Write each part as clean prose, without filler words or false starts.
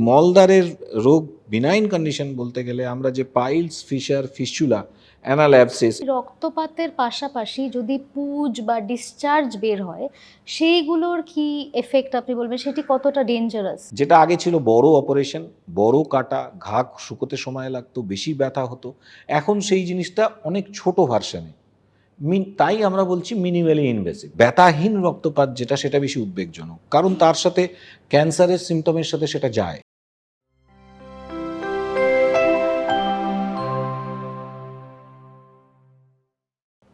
মলদ্বারের রোগ benign condition বলতে গেলে আমরা যে piles, fissure, fistula, anal abscess, রক্তপাতের পাশাপাশি যদি পুজ বা ডিসচার্জ বের হয়, সেইগুলোর কি এফেক্ট আপনি বলবেন, সেটি কতটা ডেঞ্জারাস? যেটা আগে ছিল বড় অপারেশন, বড় কাটা, ঘা শুকোতে সময় লাগতো, বেশি ব্যথা হতো, এখন সেই জিনিসটা অনেক ছোট ভার্সনে। তাই আমরা বলছি মিনিমালি ইনভেসিভ। ব্যথাহীন রক্তপাত যেটা, সেটা বেশি উদ্বেগজনক, কারণ তার সাথে ক্যান্সারের সিমটমের সাথে সেটা যায়।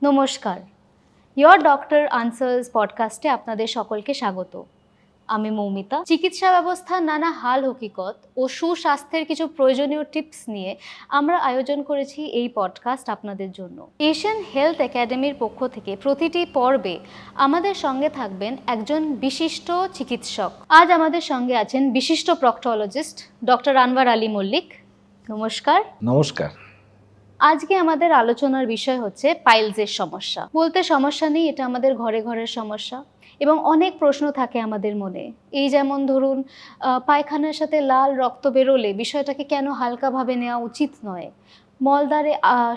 নমস্কার, ইয়োর ডক্টর আনসার্স পডকাস্টে আপনাদের সকলকে স্বাগত। আমি মৌমিতা। চিকিৎসা ব্যবস্থার নানা হাল হকিকত ও সুস্বাস্থ্যের কিছু প্রয়োজনীয় টিপস নিয়ে আমরা আয়োজন করেছি এই পডকাস্ট আপনাদের জন্য। এশিয়ান হেলথ একাডেমির পক্ষ থেকে প্রতিটি পর্বে আমাদের সঙ্গে থাকবেন একজন বিশিষ্ট চিকিৎসক। আজ আমাদের সঙ্গে আছেন বিশিষ্ট প্রক্টোলজিস্ট ডক্টর আনওয়ার আলী মল্লিক। নমস্কার। নমস্কার। আজকে আমাদের আলোচনার বিষয় হচ্ছে পাইলসের সমস্যা। বলতে সমস্যা নেই, এটা আমাদের ঘরে ঘরের সমস্যা এবং অনেক প্রশ্ন থাকে আমাদের মনে। এই যেমন ধরুন, পায়খানার সাথে লাল রক্ত বেরোলে বিষয়টাকে কেন হালকাভাবে নেওয়া উচিত নয়, মলদ্বারে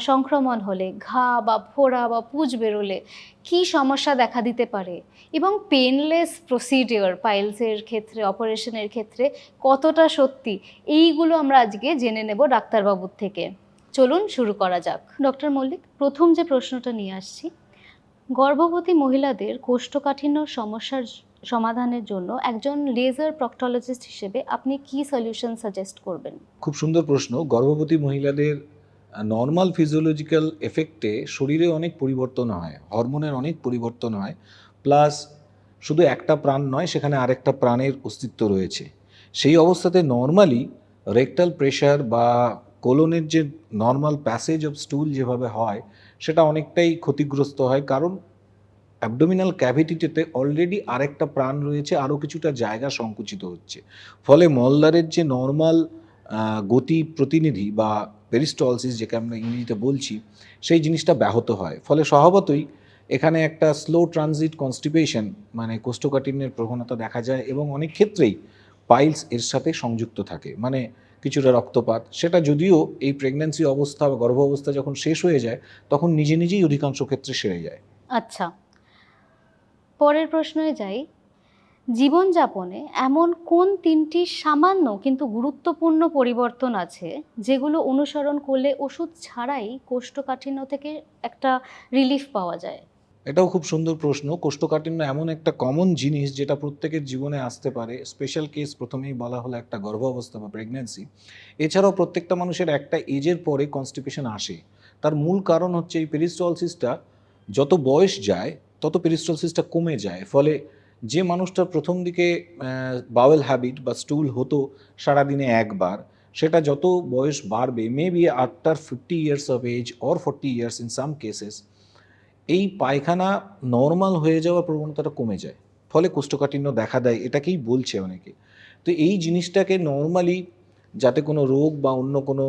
সংক্রমণ হলে, ঘা বা ফোড়া বা পুজ বেরোলে কী সমস্যা দেখা দিতে পারে, এবং পেনলেস প্রসিডিওর পাইলসের ক্ষেত্রে, অপারেশনের ক্ষেত্রে কতটা সত্যি, এইগুলো আমরা আজকে জেনে নেব ডাক্তারবাবুর থেকে। চলুন শুরু করা যাক। ডক্টর মল্লিক, প্রথম যে প্রশ্নটা নিয়ে আসছি, গর্ভবতী মহিলাদের কোষ্ঠকাঠিন্য সমস্যার সমাধানের জন্য একজন লেজার প্রক্টোলজিস্ট হিসেবে আপনি কি সলিউশন সাজেস্ট করবেন? খুব সুন্দর প্রশ্ন। গর্ভবতী মহিলাদের নর্মাল ফিজিওলজিক্যাল এফেক্টে শরীরে অনেক পরিবর্তন হয়, হরমোনের অনেক পরিবর্তন হয়, প্লাস শুধু একটা প্রাণ নয়, সেখানে আরেকটা প্রাণের অস্তিত্ব রয়েছে। সেই অবস্থাতে নর্মালি রেকটাল প্রেশার বা কোলনের যে নর্মাল প্যাসেজ অফ স্টুল যেভাবে হয়, সেটা অনেকটাই ক্ষতিগ্রস্ত হয়, কারণ অ্যাবডোমিনাল ক্যাভিটিতে অলরেডি আরেকটা প্রাণ রয়েছে, আরও কিছুটা জায়গা সংকুচিত হচ্ছে। ফলে মলদ্বারের যে নর্মাল গতি প্রতিনিধি বা পেরিস্টলসিস, যেটা আমরা ইংরেজিতে বলছি, সেই জিনিসটা ব্যাহত হয়। ফলে স্বভাবতই এখানে একটা স্লো ট্রানজিট কনস্টিপেশন, মানে কোষ্ঠকাঠিন্যের প্রবণতা দেখা যায়, এবং অনেক ক্ষেত্রেই পাইলস এর সাথে সংযুক্ত থাকে, মানে কিছুটা রক্তপাত। সেটা যদিও এই প্রেগন্যান্সি অবস্থা বা গর্ভ অবস্থা যখন শেষ হয়ে যায়, তখন নিজে নিজেই অধিকাংশ ক্ষেত্রে সেরে যায়। আচ্ছা, পরের প্রশ্নে যাই। জীবনযাপনে এমন কোন তিনটি সামান্য কিন্তু গুরুত্বপূর্ণ পরিবর্তন আছে যেগুলো অনুসরণ করলে ওষুধ ছাড়াই কোষ্ঠকাঠিন্য থেকে একটা রিলিফ পাওয়া যায়? এটাও খুব সুন্দর প্রশ্ন। কোষ্ঠকাঠিন্য এমন একটা কমন জিনিস যেটা প্রত্যেকের জীবনে আসতে পারে। স্পেশাল কেস প্রথমেই বলা হলো একটা গর্ভ অবস্থা বা প্রেগন্যান্সি। এছাড়াও প্রত্যেকটা মানুষের একটা এজের পরে কনস্টিপেশন আসে। তার মূল কারণ হচ্ছে এই পেরিস্টলসিসটা, যত বয়স যায় তত পেরিস্টলসিসটা কমে যায়। ফলে যে মানুষটার প্রথম দিকে বাওয়েল হ্যাবিট বা স্টুল হতো সারাদিনে একবার, সেটা যত বয়স বাড়বে, maybe after 50 years of age or 40 years in some cases, এই পায়খানা নর্মাল হয়ে যাওয়ার প্রবণতাটা কমে যায়। ফলে কোষ্ঠকাঠিন্য দেখা দেয়, এটাকেই বলছে অনেকে। তো এই জিনিসটাকে নর্মালি, যাতে কোনো রোগ বা অন্য কোনো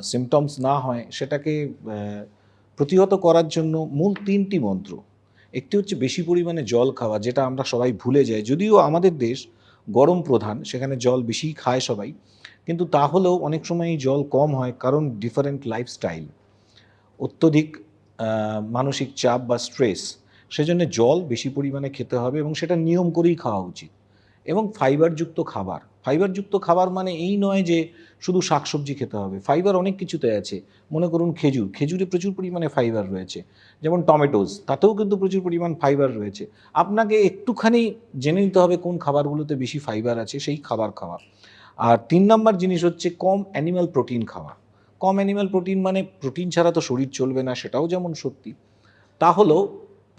সিমটমস না হয়, সেটাকে প্রতিহত করার জন্য মূল তিনটি মন্ত্র। একটি হচ্ছে বেশি পরিমাণে জল খাওয়া, যেটা আমরা সবাই ভুলে যাই। যদিও আমাদের দেশ গরম প্রধান, সেখানে জল বেশিই খায় সবাই, কিন্তু তাহলেও অনেক সময় জল কম হয়, কারণ ডিফারেন্ট লাইফস্টাইল, অত্যধিক মানসিক চাপ বা স্ট্রেস। সেজন্য জল বেশি পরিমাণে খেতে হবে, এবং সেটা নিয়ম করেই খাওয়া উচিত। এবং ফাইবারযুক্ত খাবার। ফাইবারযুক্ত খাবার মানে এই নয় যে শুধু শাকসবজি খেতে হবে। ফাইবার অনেক কিছুতে আছে। মনে করুন খেজুর, খেজুরে প্রচুর পরিমাণে ফাইবার রয়েছে। যেমন টমেটোজ, তাতেও কিন্তু প্রচুর পরিমাণ ফাইবার রয়েছে। আপনাকে একটুখানি জেনে নিতে হবে কোন খাবারগুলোতে বেশি ফাইবার আছে, সেই খাবার খাওয়া। আর ৩ নাম্বার জিনিস হচ্ছে কম অ্যানিম্যাল প্রোটিন খাওয়া। কম অ্যানিম্যাল প্রোটিন মানে প্রোটিন ছাড়া তো শরীর চলবে না, সেটাও যেমন সত্যি। তা হলেও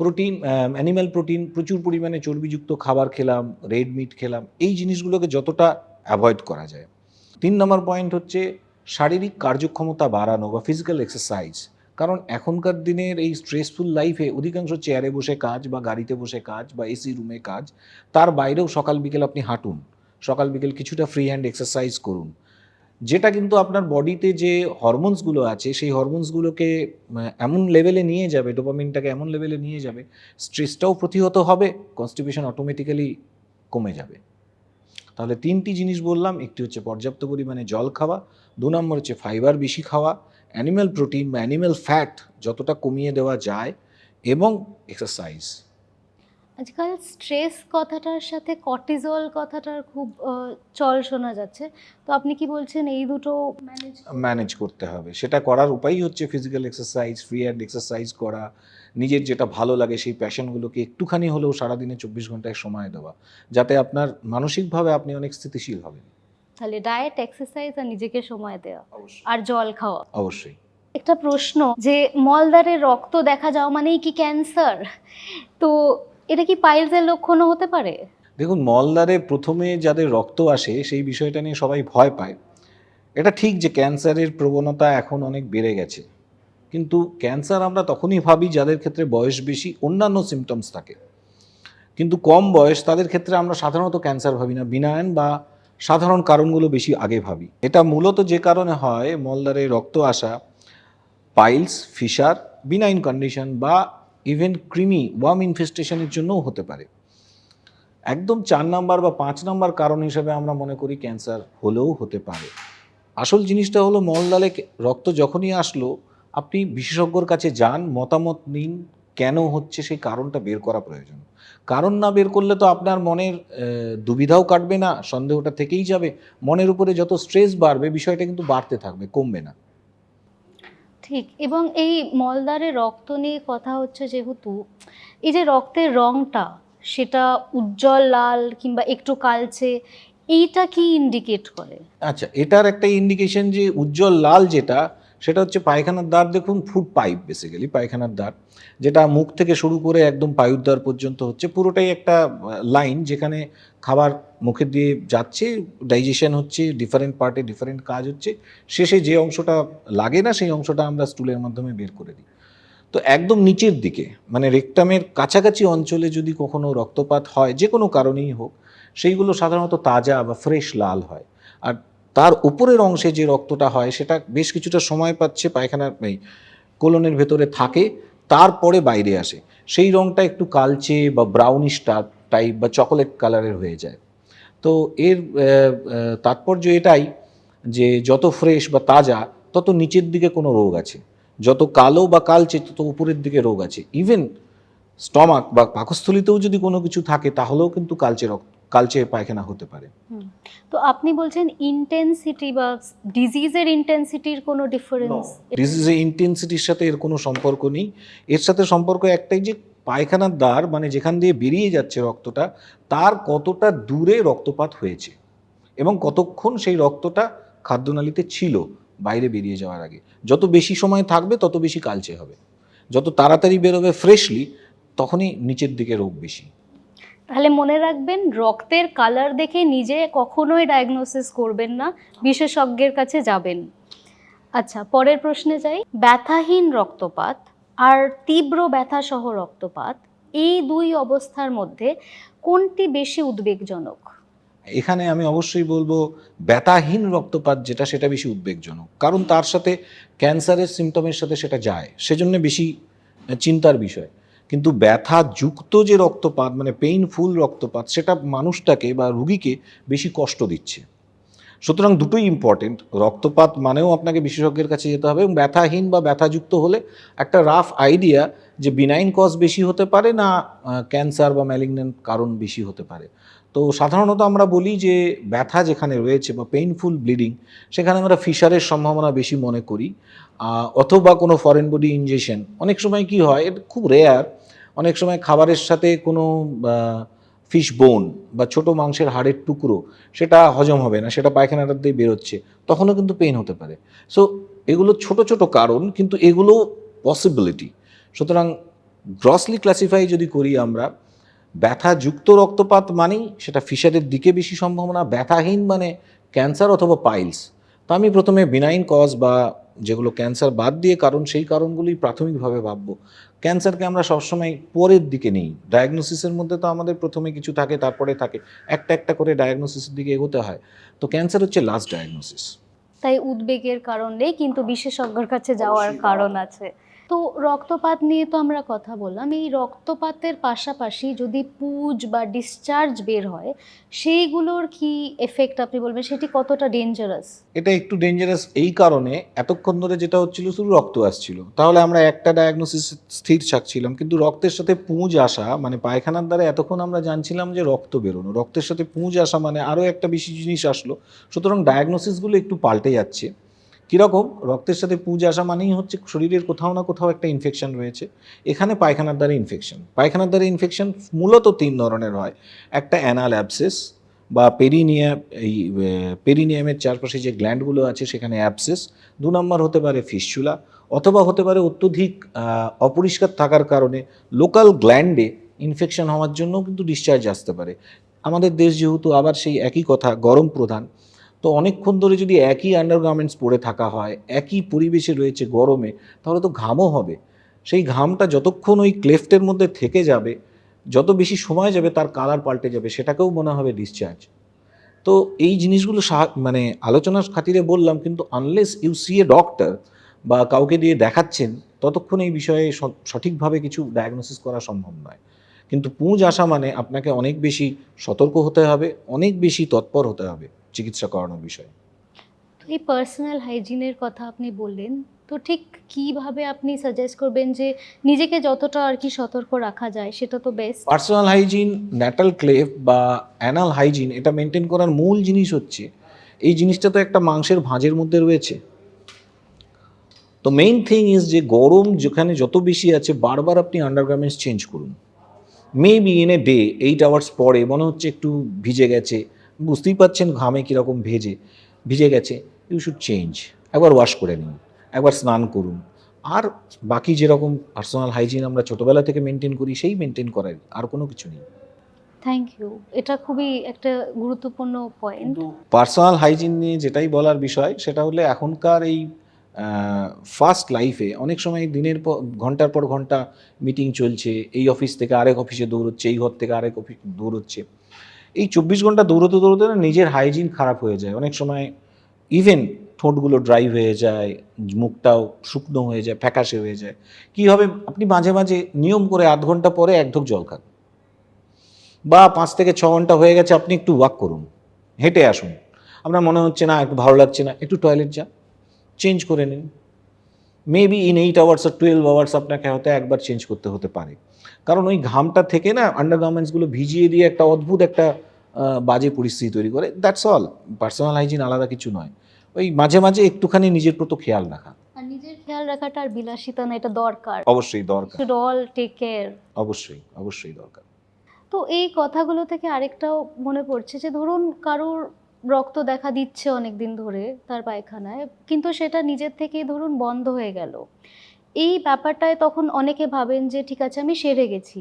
প্রোটিন, অ্যানিম্যাল প্রোটিন, প্রচুর পরিমাণে চর্বিযুক্ত খাবার খেলাম, রেড মিট খেলাম, এই জিনিসগুলোকে যতটা অ্যাভয়েড করা যায়। ৩ নম্বর পয়েন্ট হচ্ছে শারীরিক কার্যক্ষমতা বাড়ানো বা ফিজিক্যাল এক্সারসাইজ। কারণ এখনকার দিনের এই স্ট্রেসফুল লাইফে অধিকাংশ চেয়ারে বসে কাজ বা গাড়িতে বসে কাজ বা এসি রুমে কাজ। তার বাইরেও সকাল বিকেল আপনি হাঁটুন, সকাল বিকেল কিছুটা ফ্রি হ্যান্ড এক্সারসাইজ করুন, যেটা কিন্তু আপনার বডিতে যে হরমোনসগুলো আছে, সেই হরমোনসগুলোকে এমন লেভেলে নিয়ে যাবে, ডোপামিনটাকে এমন লেভেলে নিয়ে যাবে, স্ট্রেসটাও প্রতিহত হবে, কনস্টিপেশন অটোমেটিক্যালি কমে যাবে। তাহলে 3টি জিনিস বললাম, একটি হচ্ছে পর্যাপ্ত পরিমাণে জল খাওয়া, 2 নম্বর হচ্ছে ফাইবার বেশি খাওয়া, অ্যানিম্যাল প্রোটিন বা অ্যানিম্যাল ফ্যাট যতটা কমিয়ে দেওয়া যায়, এবং এক্সারসাইজ। আজকাল স্ট্রেস কথাটার সাথে কর্টিজল কথাটার খুব চল শোনা যাচ্ছে, তো আপনি কি বলছেন এই দুটো ম্যানেজ করতে হবে। সেটা করার উপায়ই হচ্ছে physical exercise, free hand exercise করা, নিজের যেটা ভালো লাগে সেই প্যাশনগুলোকে একটুখানি হলেও সারাদিনে 24 ঘন্টায় সময় দেওয়া, যাতে আপনার মানসিকভাবে আপনি অনেক স্থিতিশীল হবেন। তাহলে ডায়েট, এক্সারসাইজ আর নিজেকে সময় দেওয়া অবশ্যই আর জল খাওয়া। অবশ্যই। একটা প্রশ্ন, যে মলদ্বারে রক্ত দেখা যাওয়া মানেই কি ক্যান্সার? তো এটা কি পাইলসের লক্ষণও হতে পারে? দেখুন, মলদ্বারে প্রথমে যাদের রক্ত আসে সেই বিষয়টা নিয়ে সবাই ভয় পায়। এটা ঠিক যে ক্যান্সারের প্রবণতা এখন অনেক বেড়ে গেছে, কিন্তু ক্যান্সার আমরা তখনই ভাবি যাদের ক্ষেত্রে বয়স বেশি, অন্যান্য সিমটমস থাকে। কিন্তু কম বয়স তাদের ক্ষেত্রে আমরা সাধারণত ক্যান্সার ভাবি না, বিনায়ন বা সাধারণ কারণগুলো বেশি আগে ভাবি। এটা মূলত যে কারণে হয়, মলদ্বারে রক্ত আসা পাইলস, ফিশার, বিনাইন কন্ডিশন বা ইভেন ক্রিমি ওয়ার্ম ইনফেস্টেশনের জন্যও হতে পারে। একদম 4 নাম্বার বা 5 নাম্বার কারণ হিসেবে আমরা মনে করি ক্যান্সার হলেও হতে পারে। আসল জিনিসটা হলো, মলদ্বারে রক্ত যখনই আসলো আপনি বিশেষজ্ঞর কাছে যান, মতামত নিন, কেন হচ্ছে সেই কারণটা বের করা প্রয়োজন। কারণ না বের করলে তো আপনার মনের দুবিধাও কাটবে না, সন্দেহটা থেকেই যাবে, মনের উপরে যত স্ট্রেস বাড়বে বিষয়টা কিন্তু বাড়তে থাকবে, কমবে না। ঠিক। এবং এই মলদ্বারে রক্ত নিয়ে কথা হচ্ছে যেহেতু, এই যে রক্তের রংটা সেটা উজ্জ্বল লাল কিংবা একটু কালচে, এইটা কি ইন্ডিকেট করে? আচ্ছা, এটার একটা ইন্ডিকেশন যে উজ্জ্বল লাল যেটা, সেটা হচ্ছে পায়খানার দ্বার। দেখুন, ফুড পাইপ বেসিক্যালি পায়খানার দ্বার, যেটা মুখ থেকে শুরু করে একদম পায়ুদ্বার পর্যন্ত হচ্ছে, পুরোটাই একটা লাইন যেখানে খাবার মুখে দিয়ে যাচ্ছে, ডাইজেশন হচ্ছে, ডিফারেন্ট পার্টে ডিফারেন্ট কাজ হচ্ছে, শেষে যে অংশটা লাগে না সেই অংশটা আমরা স্টুলের মাধ্যমে বের করে দিই। তো একদম নিচের দিকে মানে রেকটামের কাছাকাছি অঞ্চলে যদি কখনো রক্তপাত হয়, যে কোনো কারণেই হোক, সেইগুলো সাধারণত তাজা বা ফ্রেশ লাল হয়। আর তার উপরের অংশে যে রক্তটা হয় সেটা বেশ কিছুটা সময় পাচ্ছে পায়খানার কোলনের ভেতরে থাকে, তারপরে বাইরে আসে, সেই রংটা একটু কালচে বা ব্রাউনিশ টাইপ বা চকোলেট কালারের হয়ে যায়। তো এর তাৎপর্য এটাই যে যত ফ্রেশ বা তাজা তত নিচের দিকে কোনো রোগ আছে, যত কালো বা কালচে তত উপরের দিকে রোগ আছে। ইভেন স্টমাক বা পাকস্থলীতেও যদি কোনো কিছু থাকে তাহলেও কিন্তু কালচে পায়খানা হতে পারে। তো আপনি বলছেন ইন্টেন্সিটি বা ডিজিজের ইন্টেন্সিটির কোনো ডিফারেন্স? ডিজিজের ইন্টেন্সিটির সাথে এর কোনো সম্পর্ক নেই। এর সাথে সম্পর্ক একটাই, যে পায়খানার দ্বার মানে যেখান দিয়ে বেরিয়ে যাচ্ছে রক্তটা, তার কতটা দূরে রক্তপাত হয়েছে এবং কতক্ষণ সেই রক্তটা খাদ্যনালীতে ছিল বাইরে বেরিয়ে যাওয়ার আগে। যত বেশি সময় থাকবে তত বেশি কালচে হবে, যত তাড়াতাড়ি বেরোবে ফ্রেশলি তখনই নিচের দিকে রোগ বেশি। তাহলে মনে রাখবেন, রক্তের কালার দেখে নিজে কখনোই ডায়াগনোসিস করবেন না, বিশেষজ্ঞের কাছে যাবেন। আচ্ছা, পরের প্রশ্নে যাই। ব্যথাহীন রক্তপাত আর তীব্র ব্যথাসহ রক্তপাত, এই দুই অবস্থার মধ্যে কোনটি বেশি উদ্বেগজনক? এখানে আমি অবশ্যই বলবো ব্যথাহীন রক্তপাত যেটা, সেটা বেশি উদ্বেগজনক, কারণ তার সাথে ক্যান্সারের সিমটমের সাথে সেটা যায়, সেজন্য বেশি চিন্তার বিষয়। কিন্তু ব্যথাযুক্ত যে রক্তপাত মানে পেইনফুল রক্তপাত, সেটা মানুষটাকে বা রুগীকে বেশি কষ্ট দিচ্ছে। সুতরাং দুটোই ইম্পর্টেন্ট, রক্তপাত মানেও আপনাকে বিশেষজ্ঞের কাছে যেতে হবে, এবং ব্যথাহীন বা ব্যথাযুক্ত হলে একটা রাফ আইডিয়া যে বিনাইন কজ বেশি হতে পারে না ক্যান্সার বা ম্যালিগন্যান্ট কারণ বেশি হতে পারে। তো সাধারণত আমরা বলি যে ব্যথা যেখানে রয়েছে বা পেইনফুল ব্লিডিং, সেখানে আমরা ফিশারের সম্ভাবনা বেশি মনে করি, অথবা কোনো ফরেন বডি ইনজেকশন। অনেক সময় কি হয়, এটা খুব রেয়ার, অনেক সময় খাবারের সাথে কোনো ফিশ বোন বা ছোট মাংসের হাড়ের টুকরো সেটা হজম হবে না, সেটা পায়খানাটা দিয়ে বেরোচ্ছে, তখনও কিন্তু পেইন হতে পারে। সো এগুলো ছোট ছোট কারণ, কিন্তু এগুলো পসিবিলিটি। সুতরাং গ্রসলি ক্লাসিফাই যদি করি আমরা, ব্যথাযুক্ত রক্তপাত মানেই সেটা ফিশারের দিকে বেশি সম্ভাবনা, ব্যথাহীন মানে ক্যান্সার অথবা পাইলস। তো আমি প্রথমে বিনাইন কজ বা যেগুলো ক্যান্সার বাদ দিয়ে কারণ, সেই কারণগুলোই প্রাথমিকভাবে ভাববো। ক্যান্সারকে আমরা সবসময় পরের দিকে নিই, ডায়াগনোসিসের মধ্যে তো আমাদের প্রথমে কিছু থাকে, তারপরে থাকে, একটা একটা করে ডায়াগনোসিসের দিকে এগোতে হয়। তো ক্যান্সার হচ্ছে লাস্ট ডায়াগনোসিস। তাই উদ্বেগের কারণ নেই, কিন্তু বিশেষজ্ঞের কাছে যাওয়ার কারণ আছে। তো রক্তপাত নিয়ে তো আমরা কথা বললাম, এই রক্তপাতের পাশাপাশি যদি পুজ বা ডিসচার্জ বের হয়, সেইগুলোর কি এফেক্ট আপনি বলবেন, সেটি কতটা ডেঞ্জারাস? এটা একটু ডেঞ্জারাস এই কারণে, এতক্ষণ ধরে যেটা হচ্ছিল শুধু রক্ত আসছিল, তাহলে আমরা একটা ডায়াগনোসিস স্থির থাকছিলাম, কিন্তু রক্তের সাথে পুঁজ আসা মানে পায়খানার দ্বারা এতক্ষণ আমরা জানছিলাম যে রক্ত বেরোনো, রক্তের সাথে পুঁজ আসা মানে আরও একটা বেশি জিনিস আসলো। সুতরাং ডায়াগনোসিসগুলো একটু পাল্টে যাচ্ছে। কীরকম? রক্তের সাথে পুঁজ আসা মানেই হচ্ছে শরীরের কোথাও না কোথাও একটা ইনফেকশন রয়েছে। এখানে পায়খানার দ্বারা ইনফেকশন, পায়খানার দ্বারা ইনফেকশন মূলত 3 ধরনের হয়। একটা অ্যানাল অ্যাবসেস বা পেরিনিয়ামের চারপাশে যে গ্ল্যান্ডগুলো আছে সেখানে অ্যাবসেস। 2 নম্বর হতে পারে ফিস্চুলা, অথবা হতে পারে অত্যধিক অপরিষ্কার থাকার কারণে লোকাল গ্ল্যান্ডে ইনফেকশন হওয়ার জন্য কিন্তু ডিসচার্জ আসতে পারে। আমাদের দেশ যেহেতু আবার সেই একই কথা, গরম প্রধান, তো অনেকক্ষণ ধরে যদি একই আন্ডারগার্মেন্টস পরে থাকা হয়, একই পরিবেশে রয়েছে গরমে, তাহলে তো ঘামও হবে। সেই ঘামটা যতক্ষণ ওই ক্লেফটের মধ্যে থেকে যাবে, যত বেশি সময় যাবে তার কালার পাল্টে যাবে, সেটাকেও মনে হবে ডিসচার্জ। তো এই জিনিসগুলো মানে আলোচনার খাতিরে বললাম, কিন্তু unless you see a doctor বা কাউকে দিয়ে দেখাচ্ছেন, ততক্ষণ এই বিষয়ে সঠিকভাবে কিছু ডায়াগনোসিস করা সম্ভব নয়। কিন্তু পুঁজ আসা মানে আপনাকে অনেক বেশি সতর্ক হতে হবে, অনেক বেশি তৎপর হতে হবে চিকিৎসা করানোর বিষয়ে। তো এই পার্সোনাল হাইজিনের কথা আপনি বললেন, তো ঠিক কিভাবে আপনি সাজেস্ট করবেন যে নিজেকে যতটা আর কি সতর্ক রাখা যায় সেটা তো best? Personal hygiene, natal clef বা অ্যানাল হাইজিন, এটা মেনটেন করার মূল জিনিস হচ্ছে, এই জিনিসটা তো একটা মাংসের ভাঁজের মধ্যে রয়েছে। তো মেইন থিং ইজ যে গরম যেখানে যত বেশি আছে, বারবার আপনি আন্ডারগার্মেন্টস চেঞ্জ করুন। Maybe in a day 8 hours পরে মনে হচ্ছে একটু ভিজে গেছে, বুঝতেই পারছেন ঘামে কীরকম ভিজে গেছে, ইউ শুড চেঞ্জ। একবার ওয়াশ করে নিন, একবার স্নান করুন, আর বাকি যেরকম পার্সোনাল হাইজিন আমরা ছোটোবেলা থেকে মেনটেন করি সেই মেনটেন করার, আর কোনো কিছু নেই। থ্যাংক ইউ, এটা খুবই একটা গুরুত্বপূর্ণ পয়েন্ট। কিন্তু পার্সোনাল হাইজিন নিয়ে যেটাই বলার বিষয়, সেটা হলে এখনকার এই ফাস্ট লাইফে অনেক সময় দিনের পর ঘন্টার পর ঘন্টা মিটিং চলছে, এই অফিস থেকে আরেক অফিসে দৌড়চ্ছে, এই ঘর থেকে আরেক অফিস দৌড়চ্ছে, এই 24 ঘন্টা দৌড়তে দৌড়তে না নিজের হাইজিন খারাপ হয়ে যায়। অনেক সময় ইভেন ঠোঁটগুলো ড্রাই হয়ে যায়, মুখটাও শুকনো হয়ে যায়, ফ্যাকাশে হয়ে যায়। কী হবে? আপনি মাঝে মাঝে নিয়ম করে 8 ঘন্টা পরে 1 ঢোক জল খান, বা 5 থেকে 6 ঘন্টা হয়ে গেছে, আপনি একটু ওয়াক করুন, হেঁটে আসুন। আপনার মনে হচ্ছে না, একটু ভালো লাগছে না, একটু টয়লেট যান, চেঞ্জ করে নিন। মেবি ইন 8 আওয়ার্স আর 12 আওয়ার্স আপনাকে হয়তো একবার চেঞ্জ করতে হতে পারে। কারণ ওই ঘামটা থেকে না আন্ডারগার্মেন্টসগুলো ভিজিয়ে দিয়ে একটা অদ্ভুত একটা বাজে পরিস্থিতি তৈরি করে। That's all. পার্সোনাল হাইজিন আলাদা কিছু নয়। ওই মাঝে মাঝে একটুখানি নিজের প্রতি খেয়াল রাখা। আর নিজের খেয়াল রাখাটা আর বিলাসিতা না, এটা দরকার। অবশ্যই দরকার। Should all take care. অবশ্যই, অবশ্যই দরকার। তো এই কথাগুলো থেকে আরেকটাও মনে পড়ছে যে ধরুন কারোর রক্ত দেখা দিচ্ছে অনেক দিন ধরে তার পায়খানায়, কিন্তু সেটা নিজের থেকেই ধরুন বন্ধ হয়ে গেল। এই ব্যাপারটায় তখন অনেকে ভাবেন যে ঠিক আছে আমি সেরে গেছি।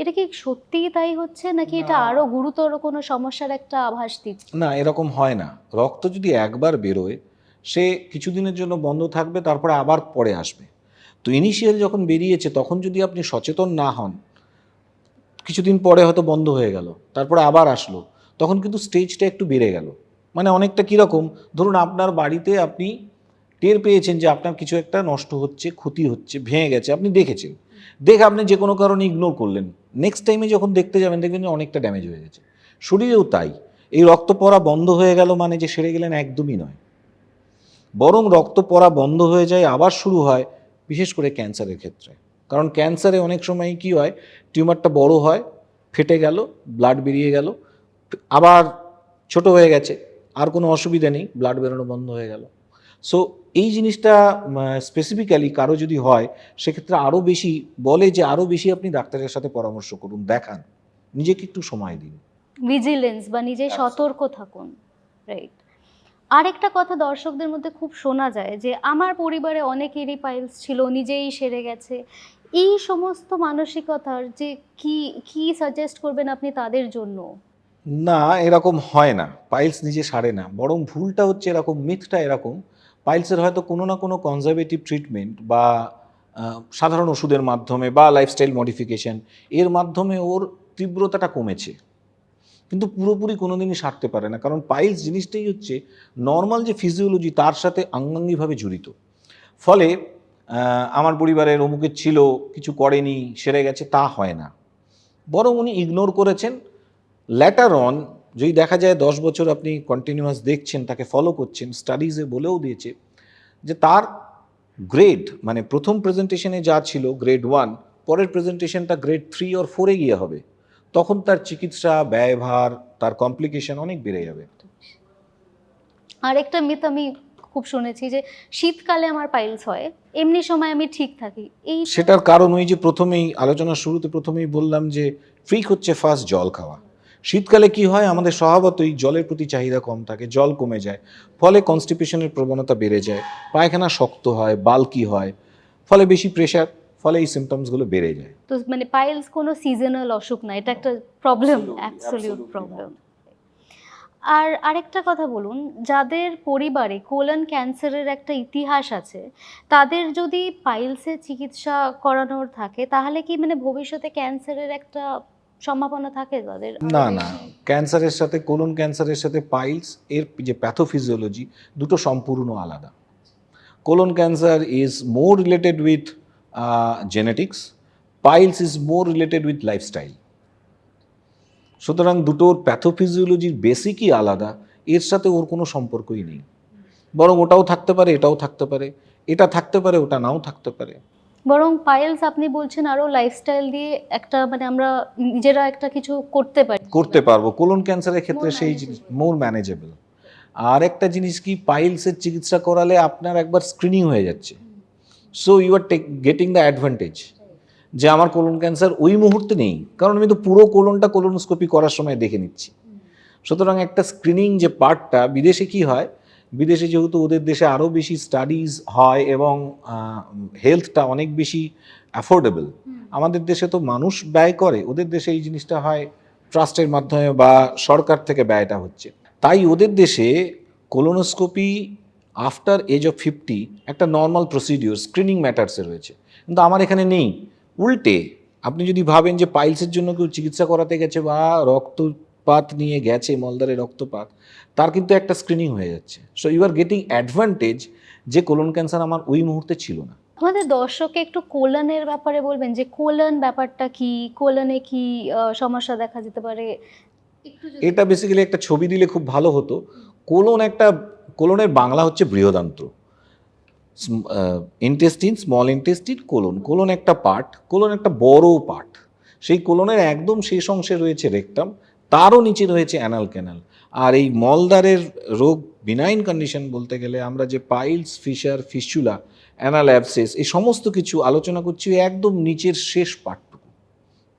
এটা কি সত্যিই তাই হচ্ছে, নাকি এটা আরো গুরুতর কোনো সমস্যার একটা আভাস দিচ্ছে? না, এরকম হয় না। রক্ত যদি একবার বেরোয়, সে কিছুদিনের জন্য বন্ধ থাকবে, তারপরে আবার পরে আসবে। তো ইনিশিয়াল যখন বেরিয়েছে তখন যদি আপনি সচেতন না হন, কিছুদিন পরে হয়তো বন্ধ হয়ে গেল, তারপরে আবার আসলো, তখন কিন্তু স্টেজটা একটু বেড়ে গেল। মানে অনেকটা কীরকম, ধরুন আপনার বাড়িতে আপনি টের পেয়েছেন যে আপনার কিছু একটা নষ্ট হচ্ছে, ক্ষতি হচ্ছে, ভেঙে গেছে, আপনি দেখেছেন, দেখে আপনি যে কোনো কারণে ইগনোর করলেন। নেক্সট টাইমে যখন দেখতে যাবেন দেখবেন যে অনেকটা ড্যামেজ হয়ে গেছে। শরীরেও তাই। এই রক্ত পড়া বন্ধ হয়ে গেল মানে যে সেরে গেলেন, একদমই নয়। বরং রক্ত পড়া বন্ধ হয়ে যায়, আবার শুরু হয়, বিশেষ করে ক্যান্সারের ক্ষেত্রে। কারণ ক্যান্সারে অনেক সময় কি হয়, টিউমারটা বড় হয়, ফেটে গেল, ব্লাড বেরিয়ে গেল, আবার ছোট হয়ে গেছে, আর কোনো অসুবিধা নেই, ব্লাড বেরোনো বন্ধ হয়ে গেল। সো এই জিনিসটা স্পেসিফিক্যালি কারো যদি হয়, সেক্ষেত্রে আরও বেশি বলে যে আরও বেশি আপনি ডাক্তারের সাথে পরামর্শ করুন, দেখান, নিজেকে একটু সময় দিন। ভিজিলেন্স বা নিজে সতর্ক থাকুন। রাইট। আরেকটা কথা দর্শকদের মধ্যে খুব শোনা যায় যে আমার পরিবারে অনেকেরই পাইলস ছিল, নিজেই সেরে গেছে। এই সমস্ত মানসিকতার যে কি কি সাজেস্ট করবেন আপনি তাদের জন্য? না, এরকম হয় না। পাইলস নিজে সারে না। বরং ভুলটা হচ্ছে এরকম, মিথটা এরকম, পাইলসের হয়তো কোনো না কোনো কনজারভেটিভ ট্রিটমেন্ট বা সাধারণ ওষুধের মাধ্যমে বা লাইফস্টাইল মডিফিকেশন, এর মাধ্যমে ওর তীব্রতাটা কমেছে। কিন্তু পুরোপুরি কোনোদিনই সারতে পারে না। কারণ পাইলস জিনিসটাই হচ্ছে নর্মাল যে ফিজিওলজি তার সাথে অঙ্গাঙ্গিভাবে জড়িত। ফলে আমার পরিবারের অমুকের ছিল, কিছু করেনি, সেরে গেছে, তা হয় না। বরং উনি ইগনোর করেছেন। ল্যাটার অন যদি দেখা যায় 10 বছর আপনি কন্টিনিউয়াস দেখছেন, তাকে ফলো করছেন, স্টাডিজে বলেও দিয়েছে যে তার গ্রেড মানে প্রথম প্রেজেন্টেশনে যা ছিল গ্রেড 1, পরের প্রেজেন্টেশনটা গ্রেড 3 or 4-এ গিয়ে হবে। তখন তার চিকিৎসা ব্যয়ভার, তার কমপ্লিকেশন অনেক বেড়ে যাবে। আরেকটা মিথ আমি খুব শুনেছি যে শীতকালে আমার পাইলস হয়, এমনি সময় আমি ঠিক থাকি। এই সেটার কারণ ওই যে প্রথমেই আলোচনার শুরুতে প্রথমেই বললাম যে ট্রিক হচ্ছে ফার্স্ট জল খাওয়া। শীতকালে কি হয়, আমাদের স্বভাবতই জলের প্রতি চাহিদা কম থাকে, জল কমে যায়, ফলে কনস্টিপেশনের প্রবণতা বেড়ে যায়, পায়খানা শক্ত হয়, বাল্কি হয়, ফলে বেশি প্রেশার, ফলে এই সিমটমসগুলো বেড়ে যায়। তো মানে পাইলস কোনো সিজনাল অসুখ না, এটা একটা problem, Absolutely, absolute absolutely problem. আর আরেকটা কথা বলুন, যাদের পরিবারে কোলন ক্যান্সারের একটা ইতিহাস আছে, তাদের যদি পাইলসের চিকিৎসা করানোর থাকে, তাহলে কি মানে ভবিষ্যতে ক্যান্সারের একটা সম্ভাবনা থাকে তাদের আরো না না, বেশি? ক্যান্সারের সাথে কোলন ক্যান্সারের সাথে পাইলস এর যে প্যাথোফিজিওলজি দুটো সম্পূর্ণ আলাদা। Colon cancer is more related with genetics, piles is more related with lifestyle. সুতরাং দুটোর প্যাথোফিজিওলজির বেসিকই আলাদা, এর সাথে ওর কোনো সম্পর্কই নেই। বরং ওটাও থাকতে পারে, এটাও থাকতে পারে, এটা থাকতে পারে, ওটা নাও থাকতে পারে। বরং পাইলস আপনি বলছেন আরো লাইফস্টাইল দিয়ে একটা মানে আমরা নিজেরা একটা কিছু করতে পারি। করতে পারবো। কোলন ক্যান্সারের ক্ষেত্রে More সেই জিনিস মোর ম্যানেজেবল। আর একটা জিনিস কি, পাইলসের চিকিৎসা করালে আপনার একবার স্ক্রিনিং হয়ে যাচ্ছে, so you are getting the advantage যে আমার কোলন ক্যান্সার ওই মুহূর্তে নেই, কারণ আমি তো পুরো কোলনটা কোলোনোস্কোপি করার সময় দেখে নিচ্ছি। সুতরাং একটা স্ক্রিনিং যে পার্টটা, বিদেশে কি হয়, বিদেশে যেহেতু ওদের দেশে আরও বেশি স্টাডিজ হয় এবং হেলথটা অনেক বেশি অ্যাফোর্ডেবল। আমাদের দেশে তো মানুষ ব্যয় করে, ওদের দেশে এই জিনিসটা হয় ট্রাস্টের মাধ্যমে বা সরকার থেকে ব্যয়টা হচ্ছে। তাই ওদের দেশে কোলোনোস্কোপি আফটার এজ অফ 50 একটা নর্মাল প্রসিডিওর স্ক্রিনিং ম্যাটার্সে রয়েছে, কিন্তু আমার এখানে নেই। উল্টে আপনি যদি ভাবেন যে পাইলসের জন্য কেউ চিকিৎসা করাতে গেছে বা রক্তপাত নিয়ে গেছে, মলদ্বারে রক্তপাত, তার কিন্তু একটা স্ক্রিনিং হয়ে যাচ্ছে। So you are getting advantage যে কোলন ক্যান্সার আমার ওই মুহূর্তে ছিল না। আমাদের দর্শককে একটু কোলনের ব্যাপারে বলবেন যে কোলন ব্যাপারটা কি, কোলনে কি সমস্যা দেখা যেতে পারে একটু যদি। এটা বেসিক্যালি একটা ছবি দিলে খুব ভালো হতো। কোলন একটা, কোলনের বাংলা হচ্ছে বৃহদান্ত্র। Intestine, small intestine, colon. Colon একটা পার্ট, কোলন একটা বড় পার্ট। সেই কোলনের একদম শেষ অংশে রয়েছে রেকটাম, তারও নিচে রয়েছে অ্যানাল ক্যানাল। আর এই মলদ্বারের রোগ, বিনাইন কন্ডিশন বলতে গেলে আমরা যে piles, fissure, fistula, anal abscess, এই সমস্ত কিছু আলোচনা করছি একদম নিচের শেষ পার্টটুকু,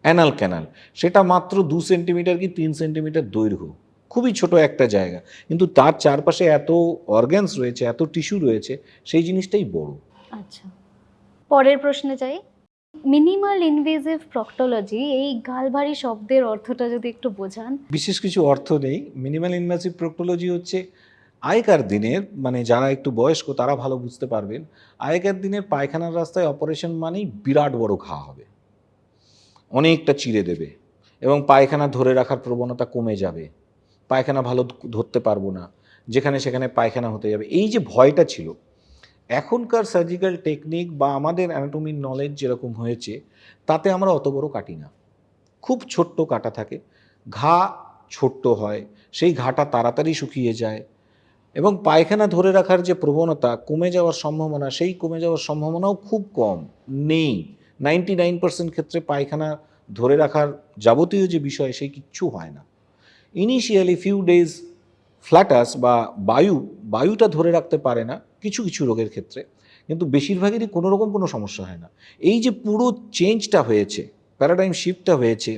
অ্যানাল ক্যানাল। সেটা মাত্র 2 সেন্টিমিটার কি 3 সেন্টিমিটার দৈর্ঘ্য, খুবই ছোট একটা জায়গা, কিন্তু তার চারপাশে এত অর্গ্যানস রয়েছে, এত টিস্যু রয়েছে, সেই জিনিসটাই বড়। আচ্ছা, পরের প্রশ্নে যাই। মিনিমাল ইনভেসিভ প্রক্টোলজি, এই গালভারি শব্দের অর্থটা যদি একটু বোঝান। বিশেষ কিছু অর্থ নেই। মিনিমাল ইনভাসিভ প্রক্টোলজি হচ্ছে আগেকার দিনের, মানে যারা একটু বয়স্ক তারা ভালো বুঝতে পারবেন, আগেকার দিনের পায়খানার রাস্তায় অপারেশন মানেই বিরাট বড় ঘা হবে, অনেকটা চিড়ে দেবে এবং পায়খানা ধরে রাখার প্রবণতা কমে যাবে, পায়খানা ভালো ধরতে পারবো না, যেখানে সেখানে পায়খানা হতে যাবে, এই যে ভয়টা ছিল। এখনকার সার্জিক্যাল টেকনিক বা আমাদের অ্যানাটমির নলেজ যেরকম হয়েছে, তাতে আমরা অত বড় কাটি না, খুব ছোট্ট কাটা থাকে, ঘা ছোট্ট হয়, সেই ঘাটা তাড়াতাড়ি শুকিয়ে যায় এবং পায়খানা ধরে রাখার যে প্রবণতা কমে যাওয়ার সম্ভাবনা, সেই কমে যাওয়ার সম্ভাবনাও খুব কম, নেই। 99% ক্ষেত্রে পায়খানা ধরে রাখার যাবতীয় যে বিষয়, সেই কিচ্ছু হয় না। ইনিশিয়ালি ফিউ ডেজ ফ্ল্যাটাস বা বায়ুটা ধরে রাখতে পারে না কিছু কিছু রোগের ক্ষেত্রে, কিন্তু বেশিরভাগেরই কোনো রকম কোনো সমস্যা হয় না। এই যে পুরো চেঞ্জটা হয়েছে, প্যারাডাইম শিফটটা হয়েছে,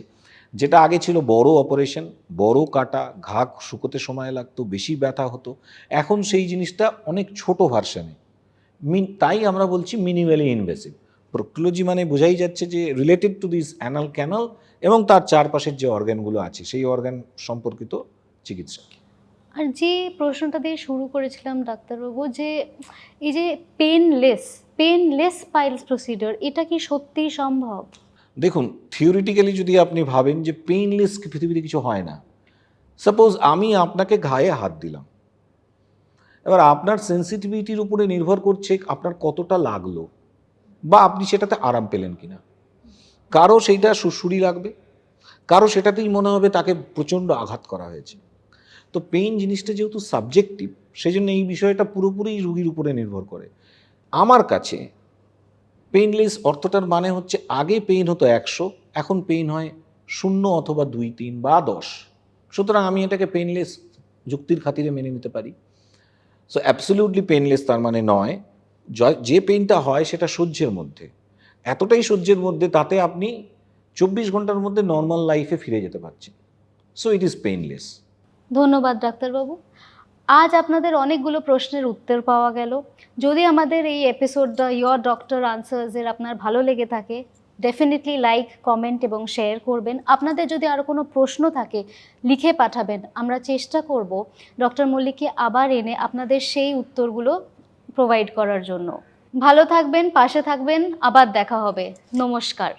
যেটা আগে ছিল বড় অপারেশন, বড় কাটা, ঘা শুকোতে সময় লাগতো, বেশি ব্যথা হতো, এখন সেই জিনিসটা অনেক ছোট ভার্সানে। তাই আমরা বলছি মিনিমালি ইনভেসিভ প্রক্টোলজি, মানে বোঝাই যাচ্ছে যে related to this anal canal এবং তার চারপাশের যে অর্গ্যানগুলো আছে, সেই অর্গ্যান সম্পর্কিত চিকিৎসা। আর যে প্রশ্নটা দিয়ে শুরু করেছিলাম ডাক্তারবাবু, যে এই যে পেনলেস পাইলস প্রসিডিওর, এটা কি সত্যিই সম্ভব? দেখুন, থিওরিটিক্যালি যদি আপনি ভাবেন যে পেইনলেস পৃথিবীতে কিছু হয় না, সাপোজ আমি আপনাকে ঘায়ে হাত দিলাম, এবার আপনার সেন্সিটিভিটির উপরে নির্ভর করছে আপনার কতটা লাগলো। বা আপনি সেটাতে আরাম পেলেন কিনা। কারো সেইটা সুড়সুড়ি লাগবে, কারো সেটাতেই মনে হবে তাকে প্রচণ্ড আঘাত করা হয়েছে। তো পেইন জিনিসটা যেহেতু সাবজেক্টিভ, সেই জন্য এই বিষয়টা পুরোপুরি রুগীর উপরে নির্ভর করে। আমার কাছে পেইনলেস অর্থটার মানে হচ্ছে আগে পেইন হতো 100, এখন পেইন হয় 0 অথবা 2, 3 বা 10। সুতরাং আমি এটাকে পেইনলেস যুক্তির খাতিরে মেনে নিতে পারি। সো অ্যাবসলিউটলি পেইনলেস তার মানে নয়। যে পেইনটা হয় সেটা সহ্যের মধ্যে, এতটাই সহ্যের মধ্যে তাতে আপনি 24 ঘন্টার মধ্যে নর্মাল লাইফে ফিরে যেতে পারছেন। So it is painless. ধন্যবাদ ডাক্তারবাবু। আজ আপনাদের অনেকগুলো প্রশ্নের উত্তর পাওয়া গেল। যদি আমাদের এই এপিসোডটা ইয়োর ডক্টর আনসার্সের আপনার ভালো লেগে থাকে, ডেফিনেটলি লাইক, কমেন্ট এবং শেয়ার করবেন। আপনাদের যদি আরও কোনো প্রশ্ন থাকে লিখে পাঠাবেন, আমরা চেষ্টা করব ডক্টর মল্লিককে আবার এনে আপনাদের সেই উত্তরগুলো প্রোভাইড করার জন্য। ভালো থাকবেন, পাশে থাকবেন, আবার দেখা হবে। নমস্কার।